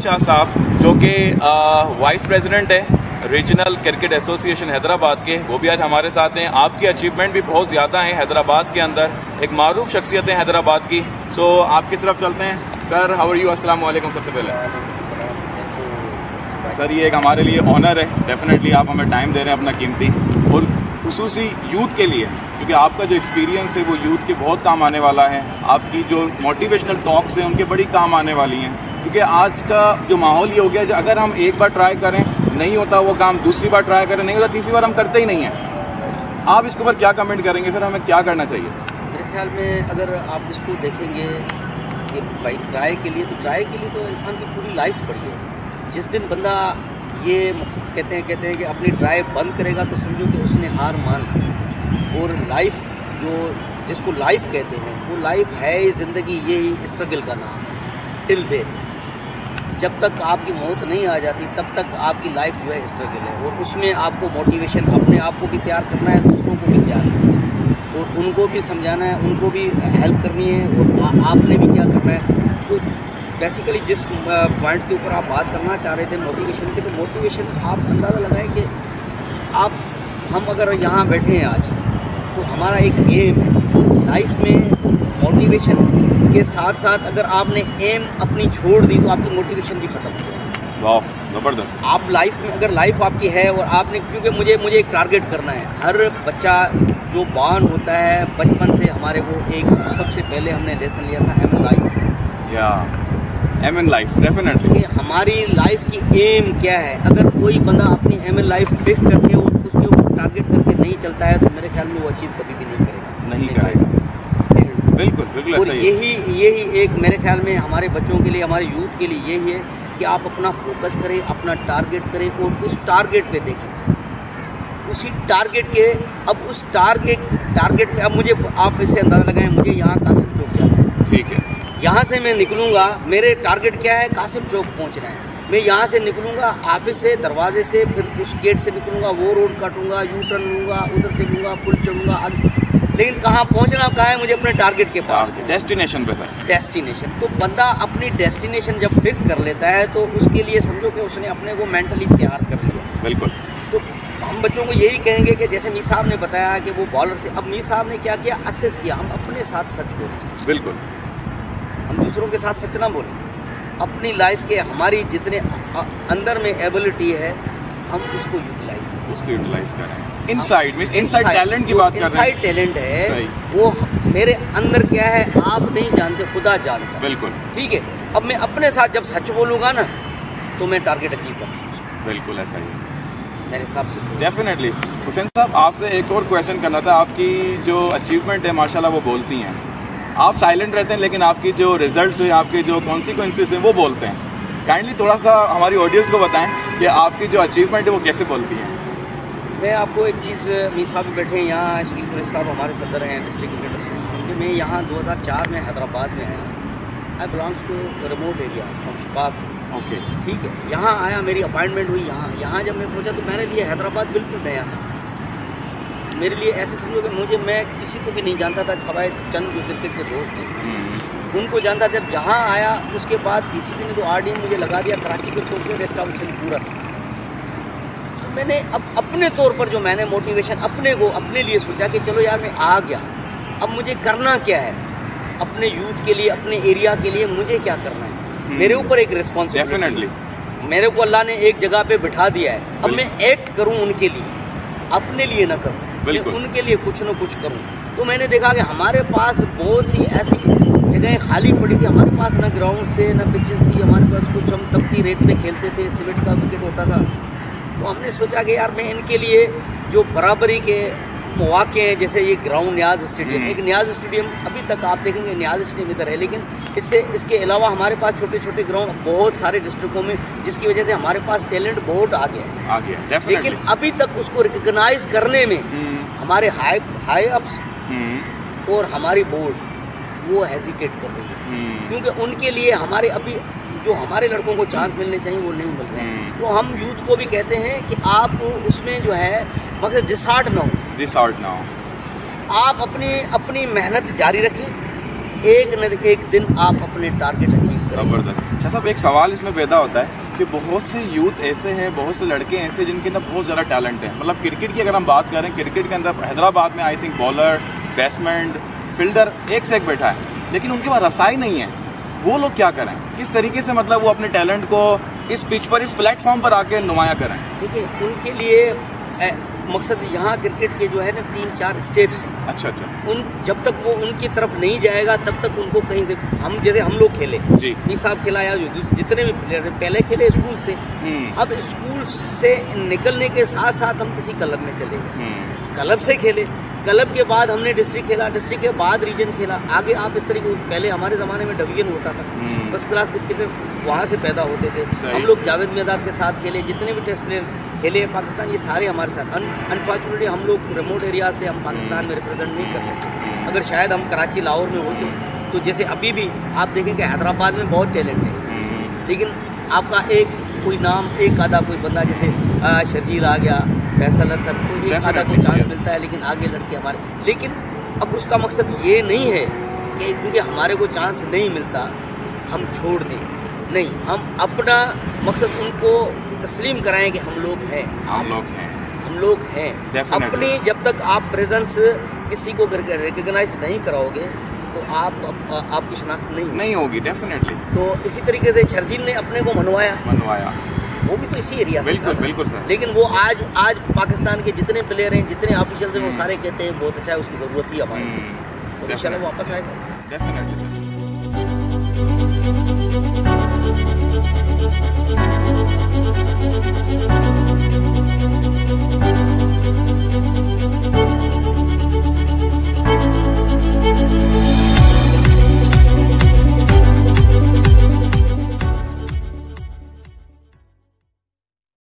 शाह साहब, जो कि वाइस प्रेसिडेंट है रीजनल क्रिकेट एसोसिएशन हैदराबाद के, वो भी आज हमारे साथ हैं। आपकी अचीवमेंट भी बहुत ज़्यादा हैं हैदराबाद के अंदर, एक मारूफ शख्सियत है हैदराबाद की। सो आपकी तरफ चलते हैं। Sir how are you? अस्सलाम वालेकुम। सबसे पहले सर ये एक हमारे लिए ऑनर है, डेफिनेटली आप हमें टाइम दे रहे हैं अपना कीमती, और खुसूसी यूथ के लिए, क्योंकि आपका जो एक्सपीरियंस है वो यूथ के बहुत काम आने वाला है। आपकी जो मोटिवेशनल टॉक्स हैं उनके बड़ी काम आने वाली हैं, क्योंकि आज का जो माहौल ये हो गया है, अगर हम एक बार ट्राई करें नहीं होता वो काम, दूसरी बार ट्राई करें नहीं होता, तीसरी बार हम करते ही नहीं हैं। आप इसके ऊपर क्या कमेंट करेंगे सर? हमें क्या करना चाहिए? मेरे ख्याल में अगर आप इसको देखेंगे कि भाई ट्राई के लिए तो इंसान की पूरी लाइफ पड़ी है। जिस दिन बंदा ये कहते हैं कि अपनी ट्राई बंद करेगा तो समझो कि उसने हार मान ली। और लाइफ जिसको लाइफ कहते हैं वो लाइफ है ही, ज़िंदगी यही स्ट्रगल का नाम है टिल डेथ। जब तक आपकी मौत नहीं आ जाती तब तक आपकी लाइफ जो है स्ट्रगल है, और उसमें आपको मोटिवेशन अपने आप को भी तैयार करना है, दूसरों को भी तैयार करना है, और उनको भी समझाना है, उनको भी हेल्प करनी है, और आपने भी क्या करना है। तो बेसिकली जिस पॉइंट के ऊपर आप बात करना चाह रहे थे मोटिवेशन की, तो मोटिवेशन आप अंदाज़ा लगाएं कि हम अगर यहाँ बैठे हैं आज तो हमारा एक एम है लाइफ में। मोटिवेशन के साथ साथ अगर आपने एम अपनी छोड़ दी तो आपकी मोटिवेशन भी खत्म हो जाएगी। वाह ज़बरदस्त। आप लाइफ में अगर लाइफ आपकी है और आपने, क्योंकि मुझे एक टारगेट करना है। हर बच्चा जो बान होता है बचपन से हमारे को एक सबसे पहले हमने लेसन लिया था एम इन लाइफ। या एम इन लाइफ डेफिनेटली हमारी लाइफ की एम क्या है। अगर कोई बंदा अपनी एम इन लाइफ फिक्स करके और उसके ऊपर टारगेट करके नहीं चलता है तो मेरे ख्याल में वो अचीव कभी भी नहीं करेगा। बिल्कुल और यही एक मेरे ख्याल में हमारे बच्चों के लिए, हमारे यूथ के लिए यही है कि आप अपना फोकस करें, अपना टारगेट करें और उस टारगेट पे देखें। उसी टारगेट के उस टारगेट पे मुझे आप इससे अंदाज़ा लगाएं, मुझे यहाँ कासिम चौक जाना है। ठीक है, यहाँ से मैं निकलूँगा, मेरे टारगेट क्या है? कासिम चौक पहुँचना है। मैं यहाँ से निकलूँगा ऑफिस से, दरवाजे से, फिर उस गेट से निकलूँगा, वो रोड काटूँगा, यू टर्न लूँगा, उधर से लूँगा, पुल चढ़ूँगा, लेकिन कहाँ पहुँचना है? मुझे अपने टारगेट के पास, डेस्टिनेशन पे सर। डेस्टिनेशन। तो बंदा अपनी डेस्टिनेशन जब फिक्स कर लेता है तो उसके लिए समझो कि उसने अपने को मेंटली तैयार कर लिया। बिल्कुल। तो हम बच्चों को यही कहेंगे कि जैसे मीर साहब ने बताया कि वो बॉलर से, अब मीर साहब ने क्या किया? असेस किया। हम अपने साथ सच बोलें, बिल्कुल, हम दूसरों के साथ सच ना बोलें। अपनी लाइफ के हमारी जितने अंदर में एबिलिटी है हम उसको यूटिलाइज करें। इनसाइड टैलेंट की बात कर रहे हैं। इनसाइड टैलेंट है वो मेरे अंदर क्या है आप नहीं जानते, खुदा जानता है। बिल्कुल ठीक है। अब मैं अपने साथ जब सच बोलूँगा ना तो मैं टारगेट अचीव करूँगा। बिल्कुल ऐसा ही मेरे हिसाब से डेफिनेटली। हुसैन साहब आपसे एक और क्वेश्चन करना था। आपकी जो अचीवमेंट है माशाल्लाह वो बोलती हैं, आप साइलेंट रहते हैं, लेकिन आपकी जो रिजल्ट्स हैं, आपके जो कॉन्सिक्वेंसेस हैं वो बोलते हैं। काइंडली थोड़ा सा हमारी ऑडियंस को बताएं कि आपकी जो अचीवमेंट है वो कैसे बोलती है। मैं आपको एक चीज़, मीर साहब बैठे हैं यहाँ, शकील साहब हमारे सदर हैं डिस्ट्रिक्ट क्रिकेट एसोसिएशन के। मैं यहाँ 2004 में हैदराबाद में आया। I belongs to remote area from Chicago. Okay, ठीक है। यहाँ आया, मेरी अपॉइंटमेंट हुई यहाँ जब मैं पहुँचा तो मेरे लिए हैदराबाद बिल्कुल नया था। मेरे लिए ऐसे समझो कि मैं किसी को भी नहीं जानता था, सवाए चंद जो क्रिकेट के दोस्त थे उनको जानता था। जब जहाँ आया उसके बाद पीसीबी ने तो RDM मुझे लगा दिया, कराची को छोड़ के रेस्ट ऑफ पूरा था। तो मैंने अब अपने तौर पर जो मैंने मोटिवेशन अपने लिए सोचा कि चलो यार मैं आ गया, अब मुझे करना क्या है अपने यूथ के लिए, अपने एरिया के लिए मुझे क्या करना है। मेरे ऊपर एक रिस्पॉन्सिबिलिटी, डेफिनेटली मेरे को अल्लाह ने एक जगह पे बिठा दिया है। अब मैं एक्ट करूँ उनके लिए, अपने लिए ना करूँ, उनके लिए कुछ न कुछ करूँ। तो मैंने देखा कि हमारे पास बहुत सी ऐसी जगह खाली पड़ी थी, हमारे पास ना ग्राउंड थे ना पिचेस थी, हमारे पास कुछ हम तपती रेत पे खेलते थे, सीमेंट का विकेट होता था। तो हमने सोचा कि यार मैं इनके लिए जो बराबरी के मौके हैं, जैसे ये ग्राउंड न्याज स्टेडियम, एक न्याज स्टेडियम अभी तक आप देखेंगे न्याज स्टेडियम इधर है, लेकिन इसके अलावा हमारे पास छोटे छोटे ग्राउंड बहुत सारे डिस्ट्रिक्टों में, जिसकी वजह से हमारे पास टैलेंट बहुत आ गया है। लेकिन अभी तक उसको रिकॉग्नाइज करने में हमारे हाई अप्स और हमारी बोर्ड वो हेजिटेट कर रही है, क्योंकि उनके लिए हमारे अभी जो हमारे लड़कों को चांस मिलने चाहिए वो नहीं मिल रहे हैं। तो हम यूथ को भी कहते हैं कि आप उसमें जो है मगर डिसहार्ट ना हो, आप अपनी मेहनत जारी रखें, एक न एक दिन आप अपने टारगेट अचीव करें। अच्छा साहब, एक सवाल इसमें पैदा होता है कि बहुत से यूथ ऐसे हैं, बहुत से लड़के ऐसे जिनके अंदर बहुत ज़्यादा टैलेंट है। मतलब क्रिकेट की अगर हम बात करें, क्रिकेट के अंदर हैदराबाद में I think bowler, batsman, fielder एक से एक बैठा है, लेकिन उनके पास रसाई नहीं है। वो लोग क्या करें, किस तरीके से मतलब वो अपने टैलेंट को इस पिच पर, इस प्लेटफॉर्म पर आके नुमाया करें? देखिए, उनके लिए मकसद यहाँ क्रिकेट के जो है ना 3-4 स्टेप्स हैं। अच्छा। जब तक वो उनकी तरफ नहीं जाएगा तब तक उनको कहीं हम जैसे हम लोग खेले जी, निसाब खेला या जितने भी प्लेयर पहले खेले स्कूल से, अब स्कूल से निकलने के साथ साथ हम किसी क्लब में चले गए, क्लब से खेले, क्लब के बाद हमने डिस्ट्रिक्ट खेला, डिस्ट्रिक्ट के बाद रीजन खेला, आगे आप इस तरीके पहले हमारे जमाने में डिवीजन होता था, फर्स्ट क्लास क्रिकेट वहाँ से पैदा होते थे। हम लोग जावेद मियादाद के साथ खेले, जितने भी टेस्ट प्लेयर खेले पाकिस्तान, ये सारे हमारे साथ। अनफॉर्चुनेटली हम लोग रिमोट एरियाज थे, हम पाकिस्तान में रिप्रेजेंट नहीं कर सकते। अगर शायद हम कराची, लाहौर में होते तो जैसे अभी भी आप देखेंगे हैदराबाद में बहुत टैलेंट है, लेकिन आपका एक कोई नाम, एक आधा कोई बंदा जैसे शर्जील आ गया, फैसल अख्तर, कोई एक आधा कोई चांस मिलता है, लेकिन आगे लड़के हमारे। लेकिन अब उसका मकसद ये नहीं है कि क्योंकि हमारे को चांस नहीं मिलता हम छोड़ दें, नहीं, हम अपना मकसद उनको तस्लीम कराएं कि हम लोग हैं, हम लोग हैं। अपनी जब तक आप प्रेजेंस किसी को रिकॉग्नाइज नहीं कराओगे तो आपकी शनाख्त नहीं होगी डेफिनेटली। तो इसी तरीके से शर्जील ने अपने को मनवाया, वो भी तो इसी एरिया से था। बिल्कुल सर। लेकिन वो आज पाकिस्तान के जितने प्लेयर हैं, जितने ऑफिशियल हैं, वो सारे कहते हैं बहुत अच्छा है, उसकी जरूरत ही हमारी, तो इंशाल्लाह वापस आएगा डेफिनेटली।